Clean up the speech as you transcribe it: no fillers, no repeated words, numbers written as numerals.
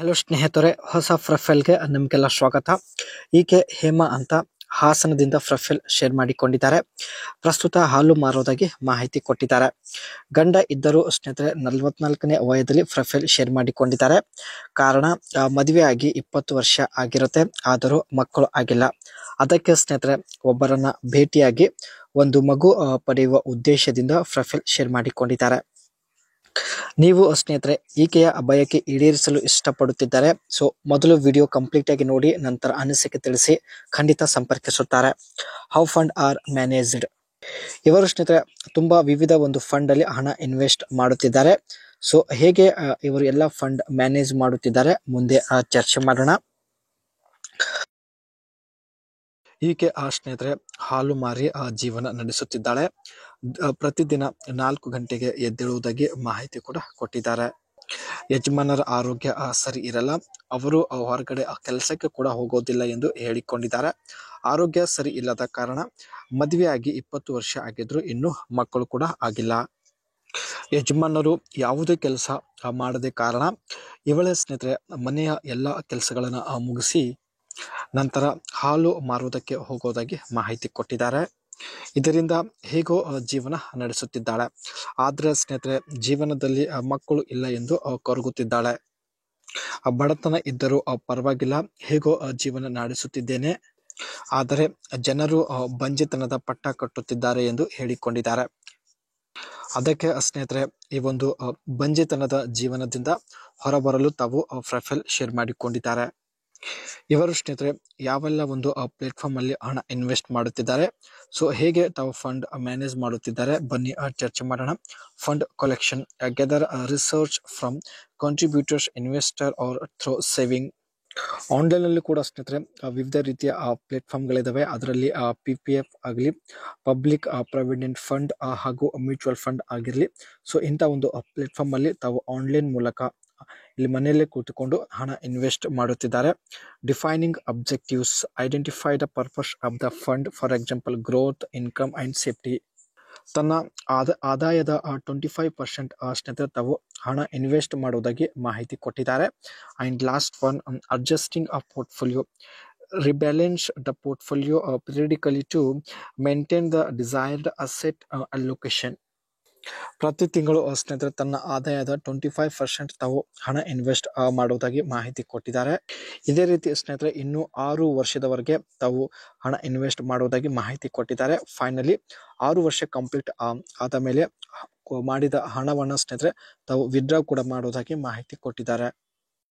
Hello ಸ್ನೇಹಿತರೆ, ಹೊಸ ಪ್ರೊಫೈಲ್ಗೆ ನಿಮಗೆಲ್ಲ ಸ್ವಾಗತ. ಈಕೆ ಹೇಮಾ ಅಂತ ಹಾಸನದಿಂದ ಪ್ರೊಫೈಲ್ ಶೇರ್ ಮಾಡಿಕೊಂಡಿದ್ದಾರೆ. ಪ್ರಸ್ತುತ ಹಾಲು ಮಾರೋದಾಗಿ ಮಾಹಿತಿ ಕೊಟ್ಟಿದ್ದಾರೆ. ಗಂಡ ಇದ್ದರೂ ಸ್ನೇಹಿತರೆ 44ನೇ ವಯದಲ್ಲಿ ಪ್ರೊಫೈಲ್ ಶೇರ್ ಮಾಡಿಕೊಂಡಿದ್ದಾರೆ. ಕಾರಣ ಮದುವೆ ಆಗಿ 20 ವರ್ಷ ಆಗಿರುತ್ತೆ, ಆದರೂ ಮಕ್ಕಳು ಆಗಿಲ್ಲ. ಅದಕ್ಕೆ ಸ್ನೇಹಿತರೆ ಒಬ್ಬರನ್ನ ಭೇಟಿಯಾಗಿ ಒಂದು ಮಗು ಪಡೆಯುವ ಉದ್ದೇಶದಿಂದ ಪ್ರೊಫೈಲ್ ಶೇರ್ ಮಾಡಿಕೊಂಡಿದ್ದಾರೆ. ನೀವು ಸ್ನೇಹಿತರೆ ಈಕೆಯ ಬಯಕೆ ಈಡೇರಿಸಲು ಇಷ್ಟಪಡುತ್ತಿದ್ದಾರೆ. ಸೊ ಮೊದಲು ವಿಡಿಯೋ ಕಂಪ್ಲೀಟ್ ಆಗಿ ನೋಡಿ, ನಂತರ ಅನಿಸಿಕೆ ತಿಳಿಸಿ. ಖಂಡಿತ ಸಂಪರ್ಕಿಸುತ್ತಾರೆ. How fund are managed. ಇವರು ಸ್ನೇಹಿತರೆ ತುಂಬಾ ವಿವಿಧ ಒಂದು ಫಂಡ್ ಅಲ್ಲಿ ಹಣ ಇನ್ವೆಸ್ಟ್ ಮಾಡುತ್ತಿದ್ದಾರೆ. ಸೊ ಹೇಗೆ ಇವರು ಎಲ್ಲ ಫಂಡ್ ಮ್ಯಾನೇಜ್ ಮಾಡುತ್ತಿದ್ದಾರೆ ಮುಂದೆ ಚರ್ಚೆ ಮಾಡೋಣ. ಈಕೆ ಸ್ನೇಹಿತರೆ ಹಾಲು ಮಾರಿ ಜೀವನ ನಡೆಸುತ್ತಿದ್ದಾಳೆ. ಪ್ರತಿದಿನ 4 ಗಂಟೆಗೆ ಎದ್ದೇಳುವುದಾಗಿ ಮಾಹಿತಿ ಕೂಡ ಕೊಟ್ಟಿದ್ದಾರೆ. ಯಜಮಾನರ ಆರೋಗ್ಯ ಸರಿ ಇರಲ್ಲ, ಅವರು ಹೊರಗಡೆ ಕೆಲಸಕ್ಕೆ ಕೂಡ ಹೋಗೋದಿಲ್ಲ ಎಂದು ಹೇಳಿಕೊಂಡಿದ್ದಾರೆ. ಆರೋಗ್ಯ ಸರಿ ಇಲ್ಲದ ಕಾರಣ ಮದುವೆಯಾಗಿ 20 ವರ್ಷ ಆಗಿದ್ರು ಇನ್ನೂ ಮಕ್ಕಳು ಕೂಡ ಆಗಿಲ್ಲ. ಯಜಮಾನರು ಯಾವುದೇ ಕೆಲಸ ಮಾಡದೆ ಕಾರಣ ಇವಳೇ ಸ್ನೇಹಿತರೆ ಮನೆಯ ಎಲ್ಲ ಕೆಲಸಗಳನ್ನ ಮುಗಿಸಿ ನಂತರ ಹಾಲು ಮಾರುವುದಕ್ಕೆ ಹೋಗೋದಾಗಿ ಮಾಹಿತಿ ಕೊಟ್ಟಿದ್ದಾರೆ. ಇದರಿಂದ ಹೇಗೋ ಜೀವನ ನಡೆಸುತ್ತಿದ್ದಾಳೆ. ಆದ್ರೆ ಸ್ನೇಹಿತರೆ ಜೀವನದಲ್ಲಿ ಮಕ್ಕಳು ಇಲ್ಲ ಎಂದು ಕೊರಗುತ್ತಿದ್ದಾಳೆ. ಬಡತನ ಇದ್ದರೂ ಪರವಾಗಿಲ್ಲ, ಹೇಗೋ ಜೀವನ ನಡೆಸುತ್ತಿದ್ದೇನೆ, ಆದರೆ ಜನರು ಬಂಜೆತನದ ಪಟ್ಟ ಕಟ್ಟುತ್ತಿದ್ದಾರೆ ಎಂದು ಹೇಳಿಕೊಂಡಿದ್ದಾರೆ. ಅದಕ್ಕೆ ಸ್ನೇಹಿತರೆ ಈ ಒಂದು ಬಂಜೆತನದ ಜೀವನದಿಂದ ಹೊರಬರಲು ತಾವು ಪ್ರೊಫೈಲ್ ಶೇರ್ ಮಾಡಿಕೊಂಡಿದ್ದಾರೆ. ಇವರು ಸ್ನೇಹಿತರೆ ಯಾವೆಲ್ಲ ಒಂದು ಪ್ಲೇಟ್ಫಾರ್ಮ್ ಅಲ್ಲಿ ಹಣ ಇನ್ವೆಸ್ಟ್ ಮಾಡುತ್ತಿದ್ದಾರೆ, ಸೊ ಹೇಗೆ ತಾವು ಫಂಡ್ ಮ್ಯಾನೇಜ್ ಮಾಡುತ್ತಿದ್ದಾರೆ ಬನ್ನಿ ಚರ್ಚೆ ಮಾಡೋಣ. Fund collection, gather research from contributors, investor or through saving. Online ಅಲ್ಲಿ ಕೂಡ ಸ್ನೇಹಿತರೆ ವಿವಿಧ ರೀತಿಯ ಪ್ಲೇಟ್ಫಾರ್ಮ್ಗಳಿದಾವೆ. ಅದರಲ್ಲಿ PPF ಆಗಲಿ, ಪಬ್ಲಿಕ್ ಪ್ರಾವಿಡೆಂಟ್ ಫಂಡ್ ಹಾಗೂ ಮ್ಯೂಚುವಲ್ ಫಂಡ್ ಆಗಿರಲಿ, ಸೊ ಇಂಥ ಒಂದು ಪ್ಲೇಟ್ಫಾರ್ಮ್ ಅಲ್ಲಿ ತಾವು ಆನ್ಲೈನ್ ಮೂಲಕ ಇಲ್ಲಿ ಮನೆಯಲ್ಲೇ ಕೂತುಕೊಂಡು ಹಣ ಇನ್ವೆಸ್ಟ್ ಮಾಡುತ್ತಿದ್ದಾರೆ. Defining objectives, identify the purpose of the fund, for example growth, income and safety. ತನ್ನ ಆದಾಯದ 25% ಸ್ನೇಹಿತರೆ ತಾವು ಹಣ ಇನ್ವೆಸ್ಟ್ ಮಾಡುವುದಾಗಿ ಮಾಹಿತಿ ಕೊಟ್ಟಿದ್ದಾರೆ. And last one, adjusting a portfolio, rebalance the portfolio periodically to maintain the desired asset allocation. ಪ್ರತಿ ತಿಂಗಳು ಸ್ನೇಹಿತರೆ ತನ್ನ ಆದಾಯದ 25% ತಾವು ಹಣ ಇನ್ವೆಸ್ಟ್ ಮಾಡುವುದಾಗಿ ಮಾಹಿತಿ ಕೊಟ್ಟಿದ್ದಾರೆ. ಇದೇ ರೀತಿ ಸ್ನೇಹಿತರೆ ಇನ್ನು 6 ವರ್ಷದವರೆಗೆ ತಾವು ಹಣ ಇನ್ವೆಸ್ಟ್ ಮಾಡುವುದಾಗಿ ಮಾಹಿತಿ ಕೊಟ್ಟಿದ್ದಾರೆ. ಫೈನಲಿ 6 ವರ್ಷ ಕಂಪ್ಲೀಟ್ ಆದ ಮೇಲೆ ಮಾಡಿದ ಹಣವನ್ನು ಸ್ನೇಹಿತರೆ ತಾವು ವಿಡ್ರಾ ಕೂಡ ಮಾಡುವುದಾಗಿ ಮಾಹಿತಿ ಕೊಟ್ಟಿದ್ದಾರೆ.